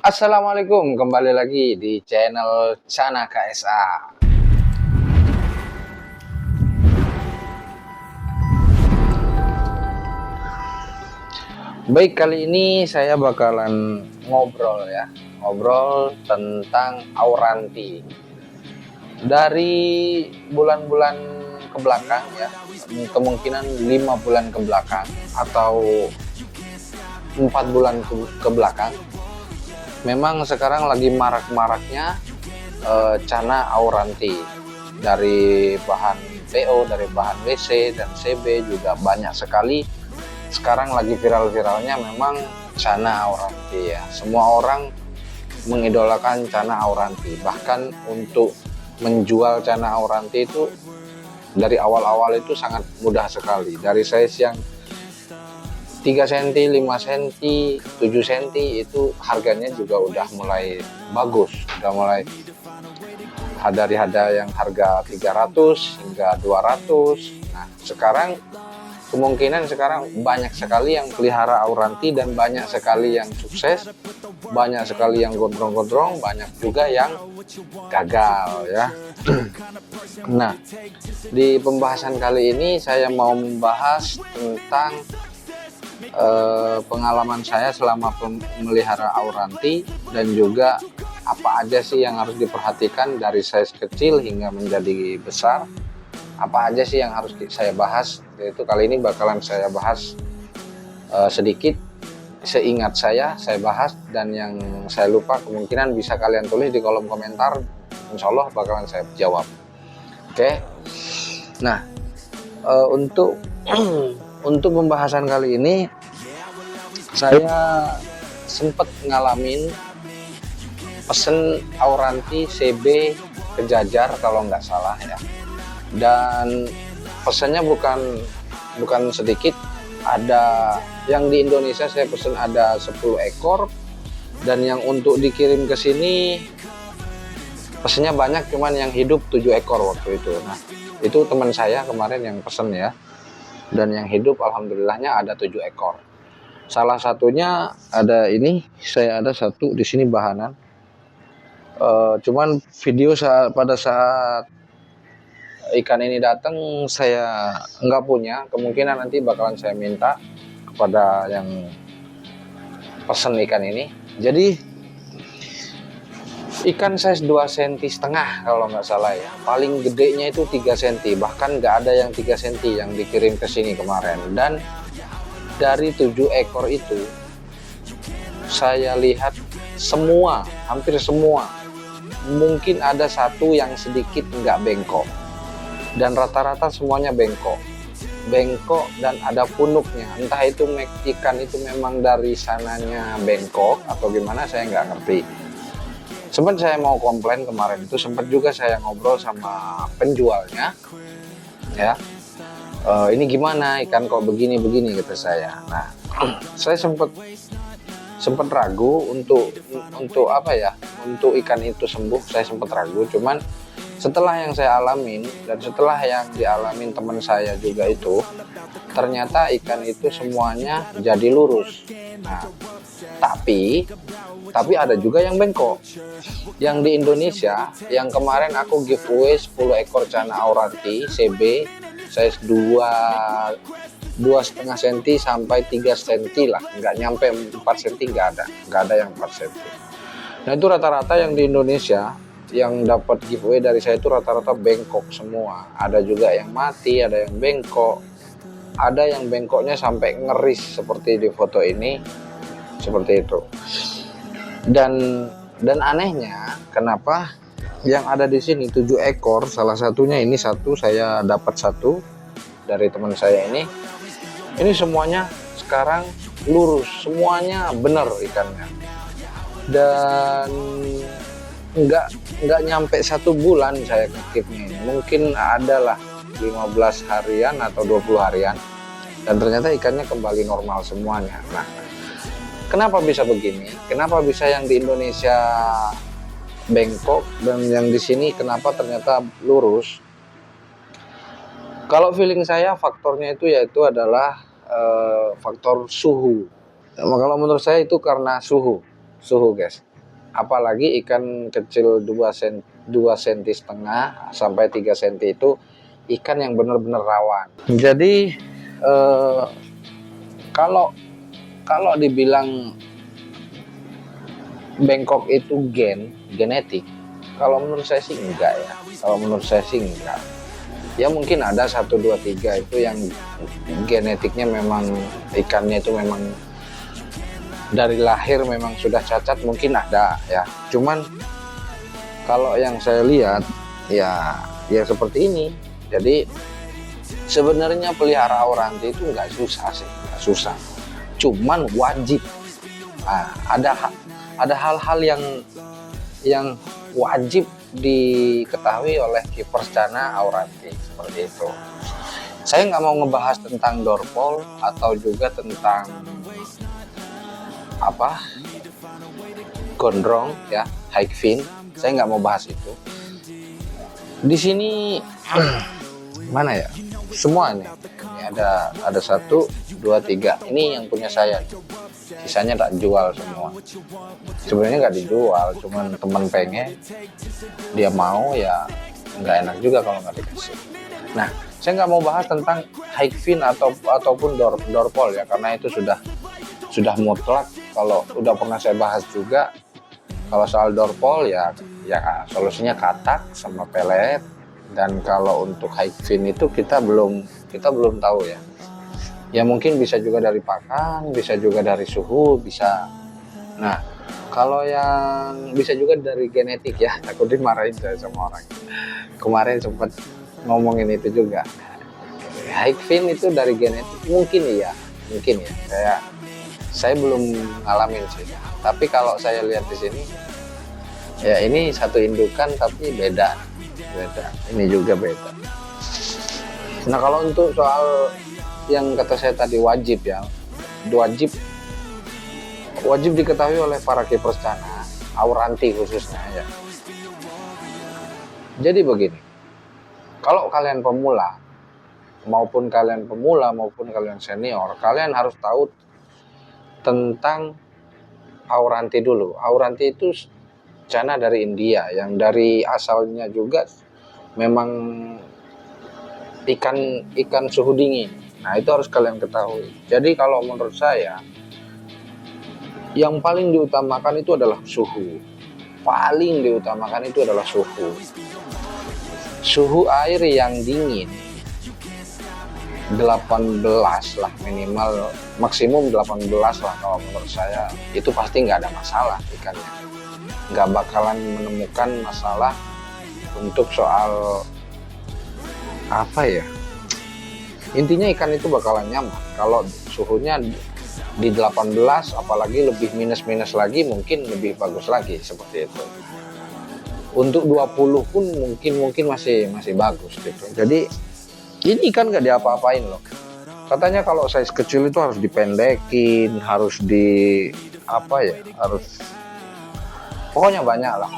Assalamualaikum, kembali lagi di channel Chana KSA. Baik, kali ini saya bakalan ngobrol tentang Auranti. Dari bulan-bulan ke belakang ya, kemungkinan 5 bulan ke belakang atau 4 bulan ke belakang, memang sekarang lagi marak-maraknya Chana Auranti. Dari bahan PO, dari bahan WC dan CB juga banyak sekali. Sekarang lagi viral-viralnya memang Chana Auranti ya. Semua orang mengidolakan Chana Auranti. Bahkan untuk menjual Chana Auranti itu dari awal-awal itu sangat mudah sekali. Dari size yang 3 cm, 5 cm, 7 cm itu harganya juga udah mulai bagus, udah mulai dari yang harga 300 hingga 200. Nah, sekarang kemungkinan sekarang banyak sekali yang pelihara Auranti dan banyak sekali yang sukses, banyak sekali yang gondrong-gondrong, banyak juga yang gagal ya. Nah, di pembahasan kali ini saya mau membahas tentang pengalaman saya selama memelihara Auranti dan juga apa aja sih yang harus diperhatikan dari size kecil hingga menjadi besar. Apa aja sih yang harus saya bahas, yaitu kali ini bakalan saya bahas sedikit seingat saya bahas, dan yang saya lupa kemungkinan bisa kalian tulis di kolom komentar, insya Allah bakalan saya jawab. Oke. Nah, untuk untuk pembahasan kali ini saya sempat ngalamin pesen Auranti CB ke Jajar kalau nggak salah ya, dan pesannya bukan sedikit. Ada yang di Indonesia saya pesen ada 10 ekor, dan yang untuk dikirim ke sini pesennya banyak, cuman yang hidup 7 ekor waktu itu. Nah, itu teman saya kemarin yang pesen ya, dan yang hidup alhamdulillahnya ada 7 ekor. Salah satunya ada ini, saya ada satu di sini bahanan. Cuman video pada saat ikan ini datang saya nggak punya, kemungkinan nanti bakalan saya minta kepada yang pesen ikan ini. Jadi ikan size 2,5 cm kalau nggak salah ya, paling gedenya itu 3 cm, bahkan nggak ada yang 3 cm yang dikirim ke sini kemarin. Dan dari 7 ekor itu saya lihat hampir semua, mungkin ada satu yang sedikit nggak bengkok, dan rata-rata semuanya bengkok dan ada punuknya. Entah itu ikan itu memang dari sananya bengkok atau gimana, saya nggak ngerti. Sempat saya mau komplain kemarin itu, sempat juga saya ngobrol sama penjualnya ya, ini gimana ikan kok begini kata saya. Nah, saya sempat ragu untuk apa ya, untuk ikan itu sembuh. Saya sempat ragu, cuman setelah yang saya alamin dan setelah yang dialamin teman saya juga itu, ternyata ikan itu semuanya jadi lurus. Nah, tapi ada juga yang bengkok. Yang di Indonesia yang kemarin aku giveaway 10 ekor Chana Auranti CB size 2,5 cm sampai 3 cm lah, nggak nyampe 4 cm, nggak ada yang 4 cm. Nah, itu rata-rata yang di Indonesia yang dapat giveaway dari saya itu rata-rata bengkok semua. Ada juga yang mati, ada yang bengkok, ada yang bengkoknya sampai ngeris seperti di foto ini, seperti itu. Dan anehnya, kenapa yang ada di sini 7 ekor, salah satunya ini saya dapat satu dari teman saya ini semuanya sekarang lurus, semuanya benar ikannya, dan nggak nyampe 1 bulan saya ngekipnya ini, mungkin adalah 15 harian atau 20 harian, dan ternyata ikannya kembali normal semuanya. Nah, kenapa bisa begini? Kenapa bisa yang di Indonesia bengkok dan yang di sini kenapa ternyata lurus? Kalau feeling saya faktornya itu adalah faktor suhu. Kalau menurut saya itu karena suhu guys. apalagi ikan kecil 2 cm setengah sampai 3 cm itu ikan yang benar-benar rawan. Jadi kalau dibilang bengkok itu genetik, kalau menurut saya sih enggak ya. Kalau menurut saya sih enggak. Ya mungkin ada 1, 2, 3 itu yang genetiknya memang ikannya itu memang dari lahir memang sudah cacat, mungkin ada ya. Cuman kalau yang saya lihat ya seperti ini. Jadi sebenarnya pelihara auranti itu nggak susah sih, nggak susah. Cuman wajib. Nah, ada hal-hal yang wajib diketahui oleh kiper Cana Auranti seperti itu. Saya nggak mau ngebahas tentang dorpol atau juga tentang gondrong ya, high fin. Saya nggak mau bahas itu. Di sini mana ya? Semua nih. Ini ada 1, 2, 3. Ini yang punya saya. Sisanya tak jual semua. Sebenarnya nggak dijual, cuman teman pengen, dia mau, ya nggak enak juga kalau nggak dikasih. Nah, saya nggak mau bahas tentang high fin ataupun dorpol ya, karena itu sudah mutlak. Kalau udah pernah saya bahas juga, kalau soal dorpol ya solusinya katak sama pelet. Dan kalau untuk high fin itu kita belum tahu ya. Ya mungkin bisa juga dari pakan, bisa juga dari suhu, bisa. Nah, kalau yang bisa juga dari genetik ya, takut dimarahin saya sama orang. Kemarin sempat ngomongin itu juga. High fin itu dari genetik, mungkin ya. Saya belum ngalamin sih. Tapi kalau saya lihat di sini, ya ini satu indukan tapi beda. Ini juga beda. Nah, kalau untuk soal yang kata saya tadi wajib diketahui oleh para kiper Cana Auranti khususnya ya. Jadi begini, kalau kalian pemula maupun kalian senior, kalian harus tahu tentang Auranti dulu. Auranti itu Cana dari India, yang dari asalnya juga memang ikan suhu dingin. Nah, itu harus kalian ketahui. Jadi kalau menurut saya, yang paling diutamakan itu adalah suhu. Paling diutamakan itu adalah suhu. Suhu air yang dingin 18 lah minimal, maksimum 18 lah kalau menurut saya. Itu pasti nggak ada masalah ikannya. Nggak bakalan menemukan masalah untuk soal intinya ikan itu bakalan nyaman. Kalau suhunya di 18, apalagi lebih minus lagi, mungkin lebih bagus lagi seperti itu. Untuk 20 pun mungkin masih bagus gitu. Jadi ini ikan nggak diapa-apain loh. Katanya kalau size kecil itu harus dipendekin, harus pokoknya banyak lah.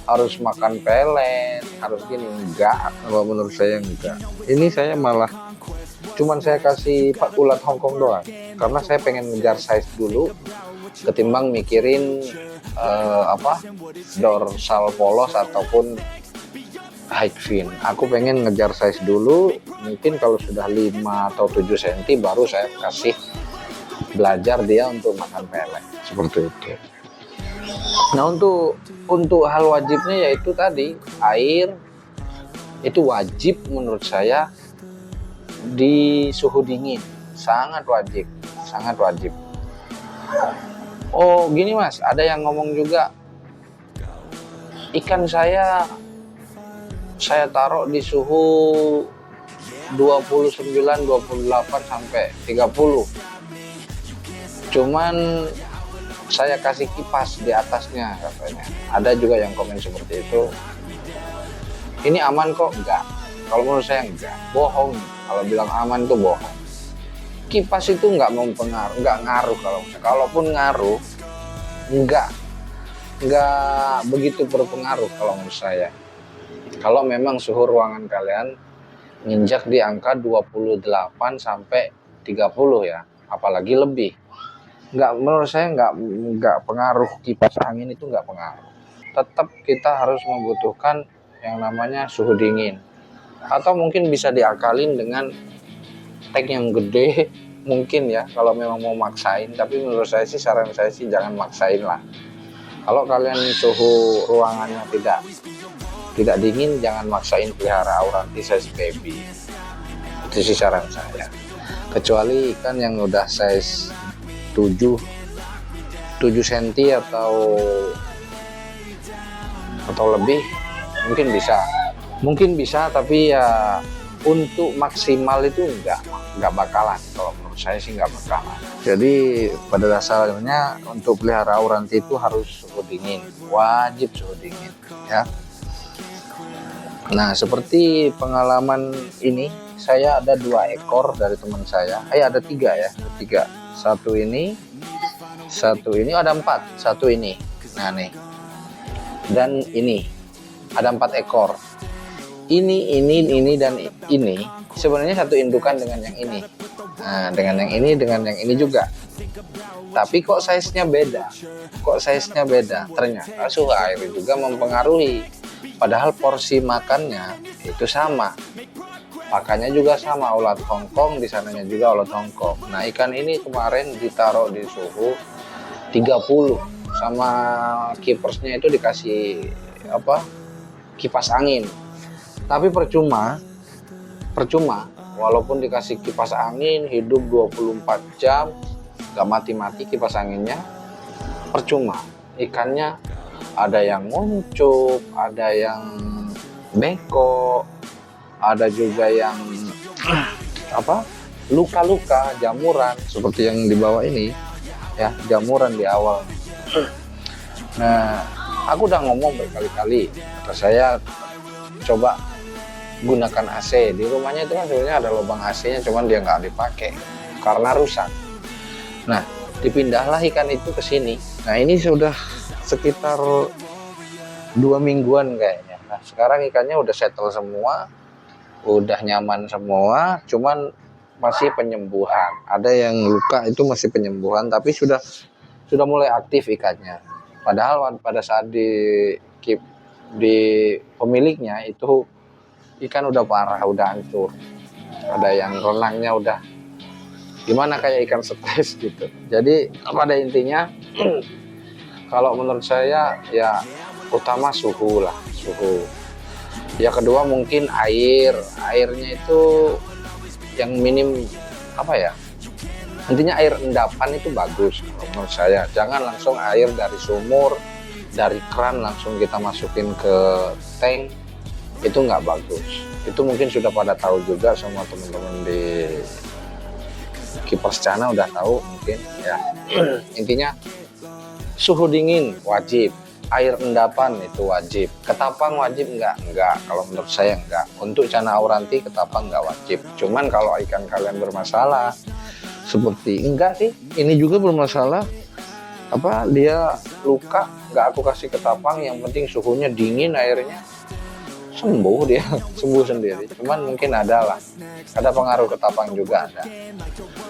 Harus makan pelet, harus gini. Enggak, kalau menurut saya enggak. Ini saya malah cuman saya kasih ulat Hongkong doang, karena saya pengen ngejar size dulu ketimbang mikirin dorsal polos ataupun high fin. Aku pengen ngejar size dulu, mungkin kalau sudah 5 atau 7 cm baru saya kasih belajar dia untuk makan pelet seperti itu. Nah, untuk hal wajibnya yaitu tadi air itu wajib menurut saya di suhu dingin, sangat wajib. Oh gini mas, ada yang ngomong juga, ikan saya taruh di suhu 29, 28 sampai 30, cuman saya kasih kipas di atasnya katanya. Ada juga yang komen seperti itu. Ini aman kok? Enggak. Kalau menurut saya enggak, bohong. Kalau bilang aman itu bohong. Kipas itu enggak ngaruh kalaupun ngaruh, enggak begitu berpengaruh kalau menurut saya. Kalau memang suhu ruangan kalian nginjak di angka 28 sampai 30 ya, apalagi lebih. menurut saya nggak pengaruh kipas angin itu nggak pengaruh. Tetap kita harus membutuhkan yang namanya suhu dingin, atau mungkin bisa diakalin dengan tank yang gede mungkin ya kalau memang mau maksain. Tapi menurut saya sih, saran saya sih jangan maksain lah. Kalau kalian suhu ruangannya tidak dingin, jangan maksain pelihara auranti size baby. Itu sih saran saya. Kecuali ikan yang udah size 7 cm atau lebih, mungkin bisa, tapi ya untuk maksimal itu nggak bakalan. Kalau menurut saya sih nggak bakalan. Jadi pada dasarnya untuk pelihara auranti itu harus suhu dingin, wajib suhu dingin ya. Nah, seperti pengalaman ini, saya ada 2 ekor dari teman saya. Ada 3 ya, 3. Satu ini ada 4, satu ini. Nah nih, dan ini ada 4 ekor. Ini dan ini sebenarnya satu indukan dengan yang ini. Nah, dengan yang ini juga. Tapi kok size-nya beda? Ternyata suhu air juga mempengaruhi. Padahal porsi makannya itu sama. Pakannya juga sama, ulat hongkong, di sananya juga ulat hongkong. Nah, ikan ini kemarin ditaruh di suhu 30 sama kipersnya itu dikasih kipas angin. Tapi percuma, walaupun dikasih kipas angin hidup 24 jam gak mati-mati kipas anginnya, percuma. Ikannya ada yang nguncup, ada yang beko, ada juga yang luka-luka, jamuran seperti yang di bawah ini ya, jamuran di awal. Nah, aku udah ngomong berkali-kali, kata saya coba gunakan AC di rumahnya. Itu kan sebenarnya ada lubang AC-nya, cuman dia nggak dipakai karena rusak. Nah, dipindahlah ikan itu ke sini. Nah, ini sudah sekitar 2 mingguan kayaknya. Nah, sekarang ikannya udah settle semua, udah nyaman semua, cuman masih penyembuhan. Ada yang luka itu masih penyembuhan, tapi sudah mulai aktif ikannya. Padahal pada saat di pemiliknya itu ikan udah parah, udah hancur. Ada yang renangnya udah gimana, kayak ikan stres gitu. Jadi pada intinya kalau menurut saya ya utama suhu. Ya kedua mungkin airnya itu yang minim intinya air endapan itu bagus menurut saya. Jangan langsung air dari sumur, dari keran langsung kita masukin ke tank, itu nggak bagus. Itu mungkin sudah pada tahu juga, semua teman-teman di Keepers Channel udah tahu mungkin ya. Intinya suhu dingin wajib, air endapan itu wajib. Ketapang wajib enggak, kalau menurut saya enggak. Untuk Channa auranti ketapang enggak wajib. Cuman kalau ikan kalian bermasalah seperti enggak sih, ini juga bermasalah, dia luka, enggak aku kasih ketapang, yang penting suhunya dingin, airnya sembuh, dia sembuh sendiri. Cuman mungkin ada pengaruh ketapang juga ada.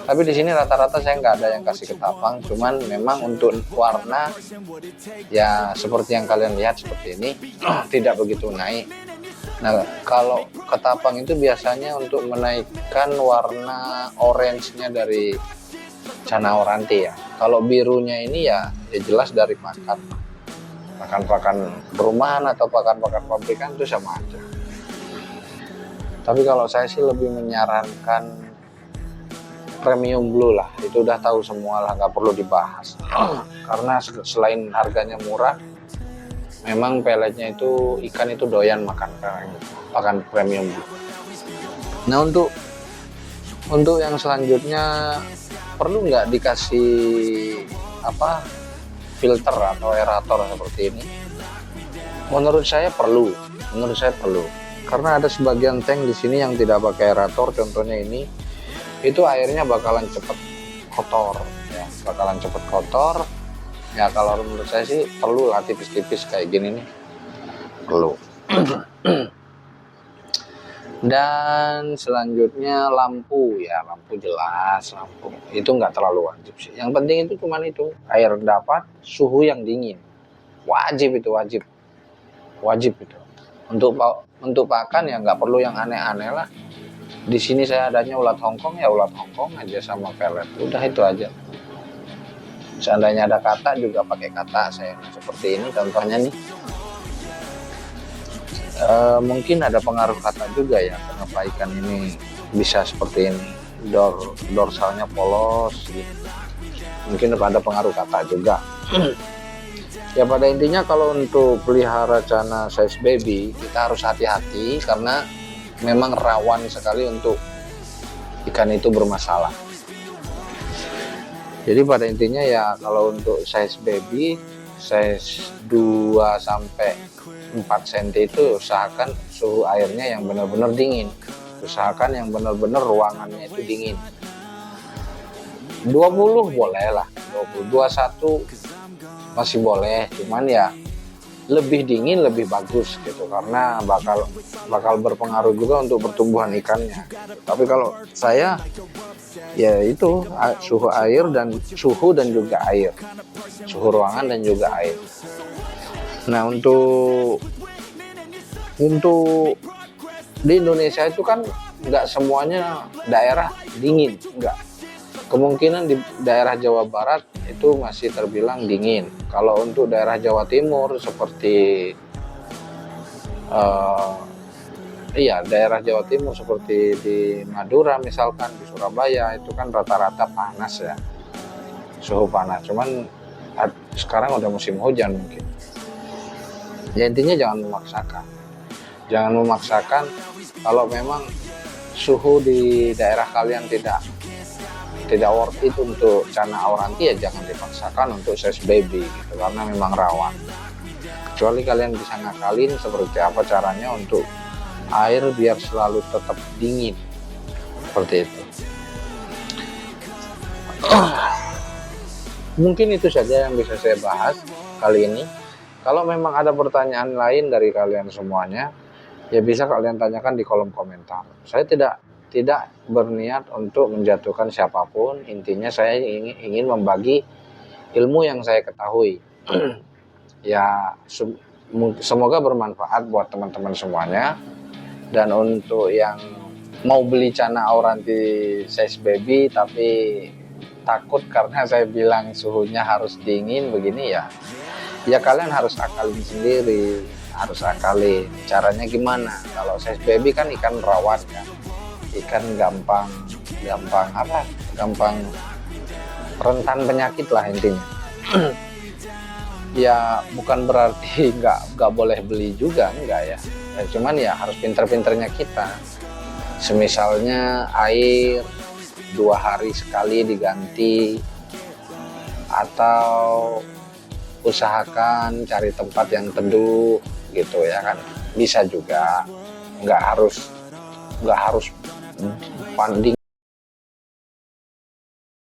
Tapi di sini rata-rata saya nggak ada yang kasih ketapang. Cuman memang untuk warna ya seperti yang kalian lihat seperti ini tidak begitu naik. Nah, kalau ketapang itu biasanya untuk menaikkan warna orange-nya dari Channa auranti ya. Kalau birunya ini ya jelas dari pakan perumahan atau pakan pabrikan itu sama aja. Tapi kalau saya sih lebih menyarankan premium blue lah. Itu udah tahu semua lah, nggak perlu dibahas. Karena selain harganya murah, memang peletnya itu ikan itu doyan makan pakan premium blue. Nah, untuk yang selanjutnya perlu nggak dikasih filter atau aerator seperti ini? Menurut saya perlu. Karena ada sebagian tank di sini yang tidak pakai aerator, contohnya ini, itu airnya bakalan cepet kotor ya. Kalau menurut saya sih perlu lah, tipis-tipis kayak gini nih perlu. Dan selanjutnya lampu, ya lampu jelas, lampu itu nggak terlalu wajib sih. Yang penting itu cuman itu, air dapat, suhu yang dingin, wajib itu, wajib itu. Untuk pakan ya nggak perlu yang aneh-aneh lah. Di sini saya adanya ulat Hongkong, ya ulat Hongkong aja sama pelet, udah itu aja. Seandainya ada kata juga pakai kata saya, seperti ini contohnya nih. Mungkin ada pengaruh kata juga ya kenapa ikan ini bisa seperti ini, dorsalnya polos gitu. Mungkin ada pengaruh kata juga. Ya pada intinya kalau untuk pelihara cana size baby kita harus hati-hati karena memang rawan sekali untuk ikan itu bermasalah. Jadi pada intinya ya kalau untuk size baby, size 2 sampai 4 cm itu usahakan suhu airnya yang benar-benar dingin. Usahakan yang benar-benar ruangannya itu dingin. 20 boleh lah, 21 masih boleh, cuman ya lebih dingin lebih bagus gitu karena bakal berpengaruh juga untuk pertumbuhan ikannya. Tapi kalau saya ya itu suhu air dan juga air, suhu ruangan dan juga air. Nah untuk di Indonesia itu kan nggak semuanya daerah dingin, nggak. Kemungkinan di daerah Jawa Barat itu masih terbilang dingin. Kalau untuk daerah Jawa Timur seperti daerah Jawa Timur seperti di Madura misalkan, di Surabaya itu kan rata-rata panas ya, suhu panas. Cuman sekarang udah musim hujan mungkin. Ya intinya jangan memaksakan. Kalau memang suhu di daerah kalian tidak worth it untuk cana auranti, ya jangan dipaksakan untuk size baby gitu, karena memang rawan. Kecuali kalian bisa ngakalin seperti apa caranya untuk air biar selalu tetap dingin, seperti itu. Mungkin itu saja yang bisa saya bahas kali ini. Kalau memang ada pertanyaan lain dari kalian semuanya, ya bisa kalian tanyakan di kolom komentar. Saya tidak berniat untuk menjatuhkan siapapun. Intinya saya ingin membagi ilmu yang saya ketahui. Ya semoga bermanfaat buat teman-teman semuanya. Dan untuk yang mau beli cana auranti size baby tapi takut karena saya bilang suhunya harus dingin begini, ya kalian harus akalin sendiri, harus akalin caranya gimana. Kalau size baby kan ikan rawan kan, ikan gampang rentan penyakit lah intinya. Ya bukan berarti nggak boleh beli juga, enggak ya. Cuman ya harus pinter-pinternya kita. Semisalnya air 2 hari sekali diganti, atau usahakan cari tempat yang teduh gitu ya kan, bisa juga. Nggak harus